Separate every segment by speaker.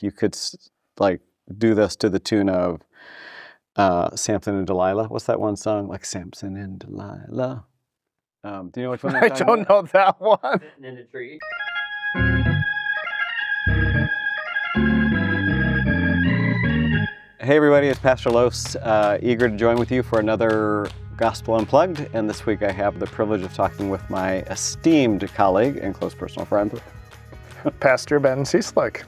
Speaker 1: you could like do this to the tune of Samson and Delilah. What's that one song? Like Samson and Delilah. Do you know which one I'm
Speaker 2: I
Speaker 1: talking
Speaker 2: don't
Speaker 1: about?
Speaker 2: know that one.
Speaker 3: Sitting in a tree.
Speaker 1: Hey everybody, it's Pastor Los, eager to join with you for another Gospel Unplugged. And this week I have the privilege of talking with my esteemed colleague and close personal friend,
Speaker 2: Pastor Ben Cieslik.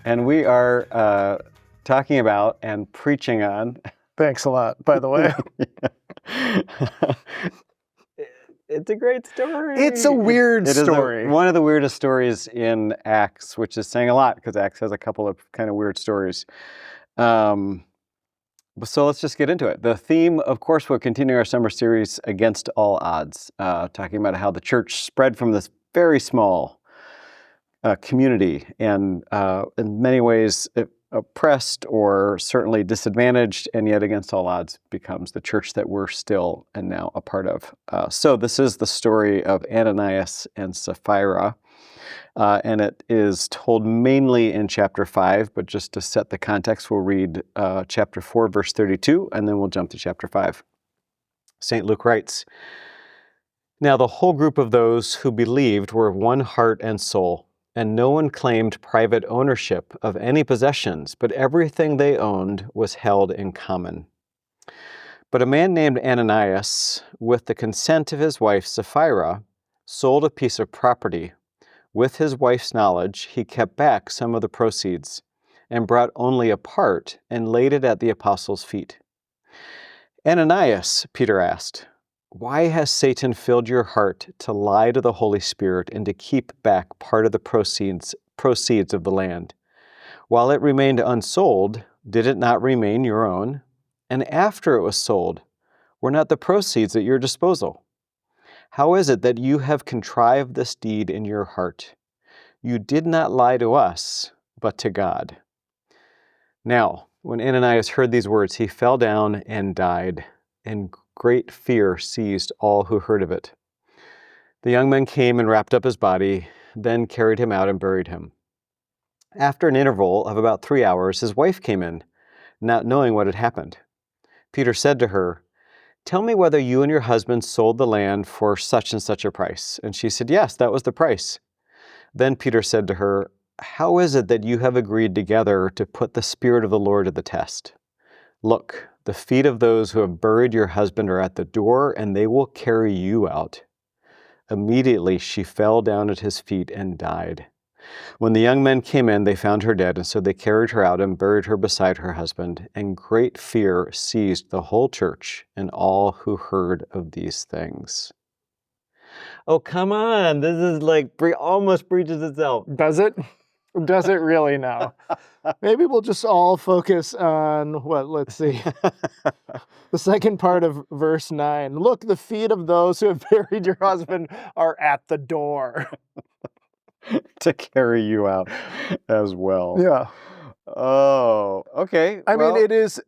Speaker 1: And we are talking about and preaching on.
Speaker 2: Thanks a lot, by the way.
Speaker 1: It's a great story.
Speaker 2: It's a weird story.
Speaker 1: One of the weirdest stories in Acts, which is saying a lot because Acts has a couple of kind of weird stories. So let's just get into it. The theme, of course, we're continuing our summer series Against All Odds, talking about how the church spread from this very small community and in many ways oppressed or certainly disadvantaged, and yet against all odds becomes the church that we're still and now a part of. So this is the story of Ananias and Sapphira. And it is told mainly in chapter 5, but just to set the context, we'll read chapter 4, verse 32, and then we'll jump to chapter 5. St. Luke writes, "Now the whole group of those who believed were of one heart and soul, and no one claimed private ownership of any possessions, but everything they owned was held in common. But a man named Ananias, with the consent of his wife Sapphira, sold a piece of property. With his wife's knowledge, he kept back some of the proceeds and brought only a part and laid it at the apostles' feet. 'Ananias,' Peter asked, 'why has Satan filled your heart to lie to the Holy Spirit and to keep back part of the proceeds of the land? While it remained unsold, did it not remain your own? And after it was sold, were not the proceeds at your disposal? How is it that you have contrived this deed in your heart? You did not lie to us, but to God.' Now, when Ananias heard these words, he fell down and died, and great fear seized all who heard of it. The young men came and wrapped up his body, then carried him out and buried him. After an interval of about 3 hours, his wife came in, not knowing what had happened. Peter said to her, 'Tell me whether you and your husband sold the land for such and such a price.' And she said, 'Yes, that was the price.' Then Peter said to her, 'How is it that you have agreed together to put the Spirit of the Lord to the test? Look, the feet of those who have buried your husband are at the door, and they will carry you out.' Immediately she fell down at his feet and died. When the young men came in, they found her dead, and so they carried her out and buried her beside her husband, and great fear seized the whole church and all who heard of these things." Oh, come on. This is like almost preaches itself.
Speaker 2: Does it? Does it really now? Maybe we'll just all focus on let's see. The second part of verse 9. Look, the feet of those who have buried your husband are at the door.
Speaker 1: To carry you out as well.
Speaker 2: Yeah.
Speaker 1: Oh, okay.
Speaker 2: I mean, it is,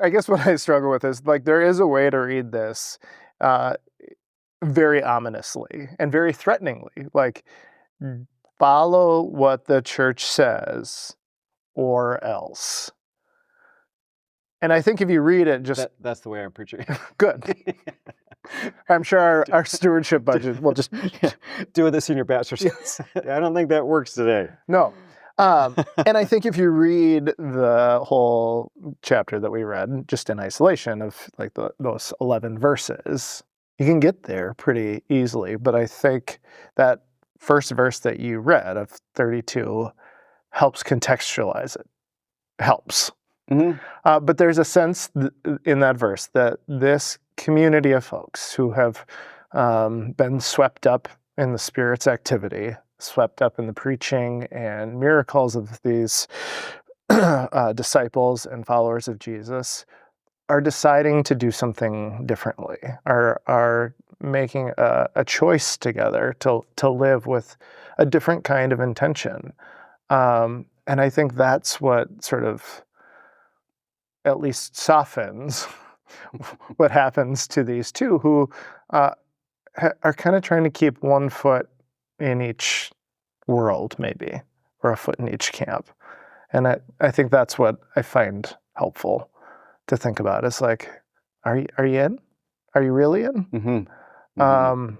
Speaker 2: I guess what I struggle with is, like, there is a way to read this very ominously and very threateningly. Like, follow what the church says or else. And I think if you read it, just...
Speaker 1: That's the way I'm preaching.
Speaker 2: Good. I'm sure our stewardship budget will just...
Speaker 1: Do this in your bachelor's.
Speaker 2: Yes.
Speaker 1: I don't think that works today.
Speaker 2: No. And I think if you read the whole chapter that we read, just in isolation of like those 11 verses, you can get there pretty easily. But I think that first verse that you read of 32 helps contextualize it. Helps.
Speaker 1: Mm-hmm.
Speaker 2: But there's a sense in that verse that this community of folks who have been swept up in the Spirit's activity, swept up in the preaching and miracles of these disciples and followers of Jesus, are deciding to do something differently, are making a choice together to live with a different kind of intention. And I think that's what sort of at least softens what happens to these two who are kind of trying to keep one foot in each world, maybe. or a foot in each camp. And I think that's what I find helpful to think about. It's like, are you in? Are you really in?
Speaker 1: Mm-hmm.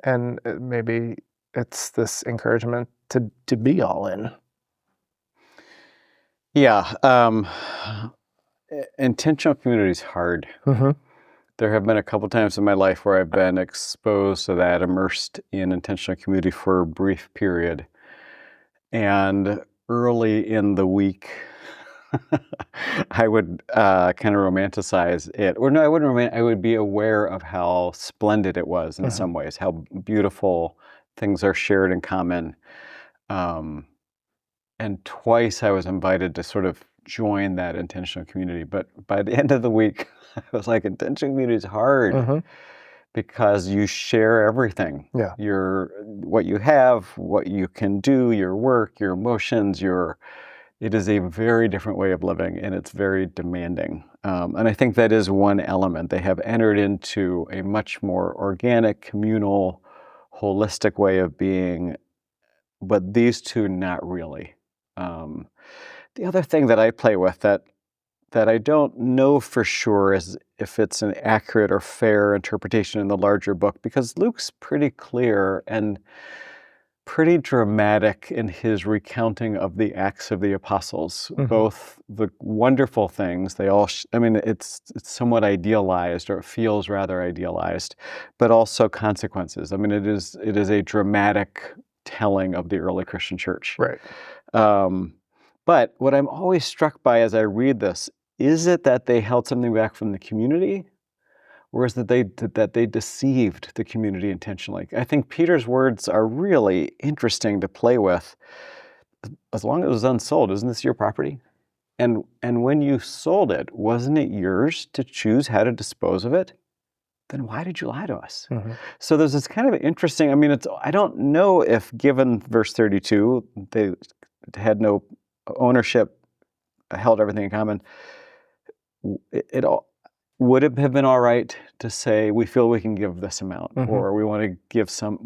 Speaker 2: And maybe it's this encouragement to be all in.
Speaker 1: Yeah. Intentional community is hard.
Speaker 2: Mm-hmm.
Speaker 1: There have been a couple times in my life where I've been exposed to that, immersed in intentional community for a brief period. And early in the week, I would kind of romanticize it. Or no, I wouldn't I would be aware of how splendid it was in some ways, how beautiful things are shared in common. And twice I was invited to sort of join that intentional community. But by the end of the week, I was like, intentional community is hard
Speaker 2: Mm-hmm.
Speaker 1: because you share everything.
Speaker 2: Yeah.
Speaker 1: What you have, what you can do, your work, your emotions, it is a very different way of living, and it's very demanding. And I think that is one element. They have entered into a much more organic, communal, holistic way of being, but these two, not really. The other thing that I play with that I don't know for sure is if it's an accurate or fair interpretation in the larger book, because Luke's pretty clear and pretty dramatic in his recounting of the Acts of the Apostles, both the wonderful things, they all, I mean, it's somewhat idealized, or it feels rather idealized, but also consequences. I mean, it is a dramatic telling of the early Christian church.
Speaker 2: Right.
Speaker 1: But what I'm always struck by as I read this, is it that they held something back from the community? Or is it that they deceived the community intentionally? I think Peter's words are really interesting to play with. As long as it was unsold, isn't this your property? And when you sold it, wasn't it yours to choose how to dispose of it? Then why did you lie to us? So there's this kind of interesting, I mean, I don't know if, given verse 32, they had no ownership, held everything in common, it all would it have been all right to say, we feel we can give this amount, or we want to give some,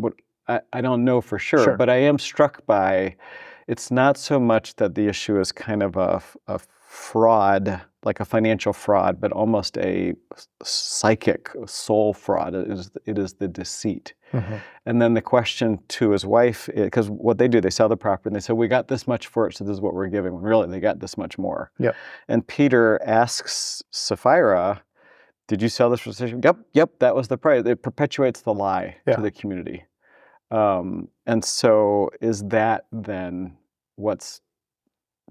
Speaker 1: I don't know for sure, but I am struck by, it's not so much that the issue is kind of a fraud, like a financial fraud, but almost a psychic soul fraud. It is the deceit. And then the question to his wife, because what they do, they sell the property and they say, we got this much for it, so this is what we're giving. When really, they got this much more.
Speaker 2: Yep.
Speaker 1: And Peter asks Sapphira, did you sell this for such? Yep, that was the price. It perpetuates the lie to the community. And so is that then what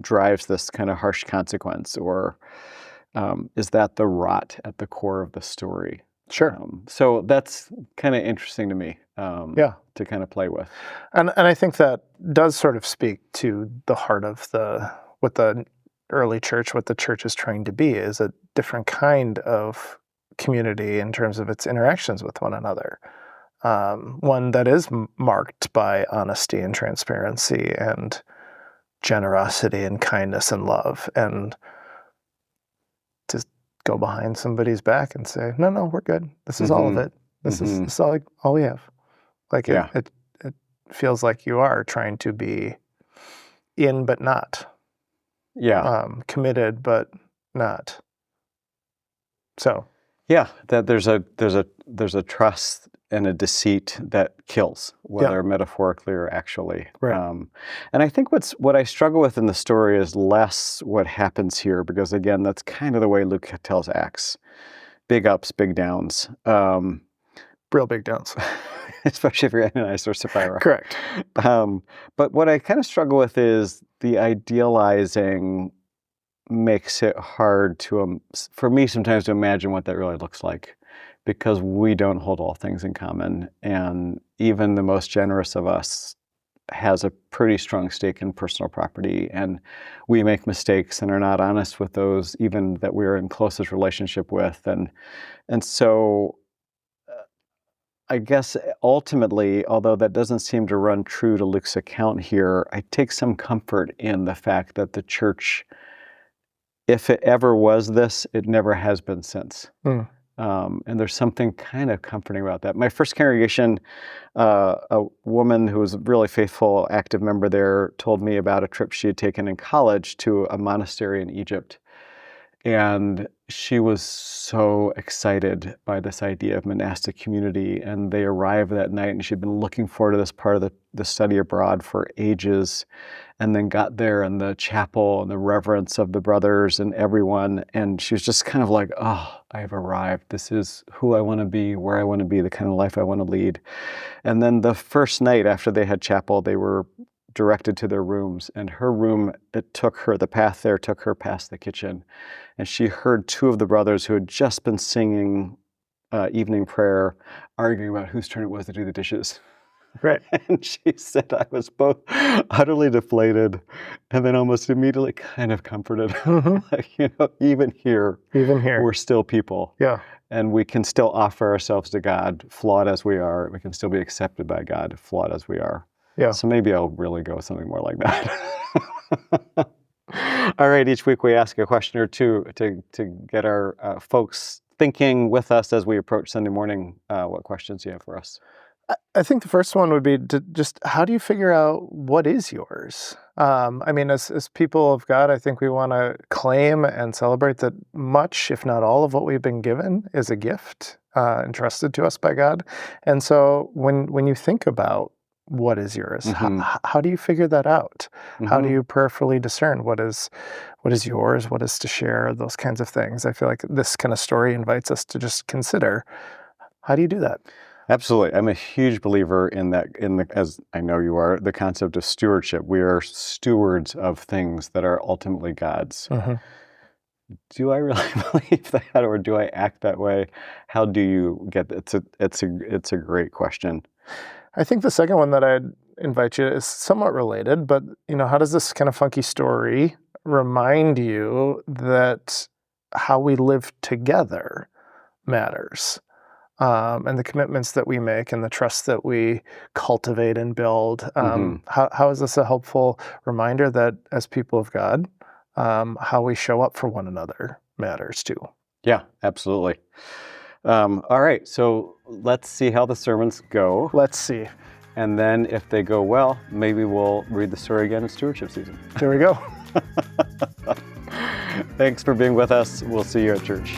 Speaker 1: drives this kind of harsh consequence, or is that the rot at the core of the story?
Speaker 2: Sure.
Speaker 1: So that's kind of interesting to me to kind of play with.
Speaker 2: And I think that does sort of speak to the heart of what the early church, what the church is trying to be, is a different kind of community in terms of its interactions with one another. One that is marked by honesty and transparency and generosity and kindness and love, and to go behind somebody's back and say, no, we're good. This is all of it. This is all we have. Like it feels like you are trying to be in but not.
Speaker 1: Yeah.
Speaker 2: Committed but not. So.
Speaker 1: Yeah, that there's a trust and a deceit that kills, whether metaphorically or actually.
Speaker 2: Right.
Speaker 1: And I think what I struggle with in the story is less what happens here, because again, that's kind of the way Luke tells Acts. Big ups, big downs.
Speaker 2: Real big downs.
Speaker 1: Especially if you're Ananias or Sapphira.
Speaker 2: Correct.
Speaker 1: But what I kind of struggle with is the idealizing makes it hard for me sometimes to imagine what that really looks like, because we don't hold all things in common, and even the most generous of us has a pretty strong stake in personal property, and we make mistakes and are not honest with those even that we're in closest relationship with, and so I guess ultimately, although that doesn't seem to run true to Luke's account here, I take some comfort in the fact that the church, if it ever was this, it never has been since. And there's something kind of comforting about that. My first congregation, a woman who was a really faithful, active member there told me about a trip she had taken in college to a monastery in Egypt. And she was so excited by this idea of monastic community. And they arrived that night, and she'd been looking forward to this part of the study abroad for ages. And then got there in the chapel and the reverence of the brothers and everyone. And she was just kind of like, oh, I've arrived. This is who I want to be, where I want to be, the kind of life I want to lead. And then the first night after they had chapel, they were directed to their rooms. And her room, the path there took her past the kitchen. And she heard two of the brothers who had just been singing evening prayer, arguing about whose turn it was to do the dishes.
Speaker 2: Right.
Speaker 1: And she said I was both utterly deflated and then almost immediately kind of comforted. Like, even here, we're still people.
Speaker 2: Yeah.
Speaker 1: And we can still offer ourselves to God, flawed as we are. We can still be accepted by God, flawed as we are.
Speaker 2: Yeah.
Speaker 1: So maybe I'll really go with something more like that. All right. Each week we ask a question or two to get our folks thinking with us as we approach Sunday morning. What questions do you have for us?
Speaker 2: I think the first one would be just how do you figure out what is yours? I mean, as people of God, I think we want to claim and celebrate that much, if not all, of what we've been given is a gift entrusted to us by God. And so when you think about what is yours, how do you figure that out? How do you prayerfully discern what is yours, what is to share, those kinds of things? I feel like this kind of story invites us to just consider, how do you do that?
Speaker 1: Absolutely. I'm a huge believer in that, as I know you are, the concept of stewardship. We are stewards of things that are ultimately God's. Do I really believe that, or do I act that way? How do you get that? It's a great question.
Speaker 2: I think the second one that I'd invite you is somewhat related, but how does this kind of funky story remind you that how we live together matters? And the commitments that we make and the trust that we cultivate and build. How is this a helpful reminder that as people of God, how we show up for one another matters too?
Speaker 1: Yeah, absolutely. All right, so let's see how the sermons go.
Speaker 2: Let's see.
Speaker 1: And then if they go well, maybe we'll read the story again in stewardship season.
Speaker 2: There we go.
Speaker 1: Thanks for being with us. We'll see you at church.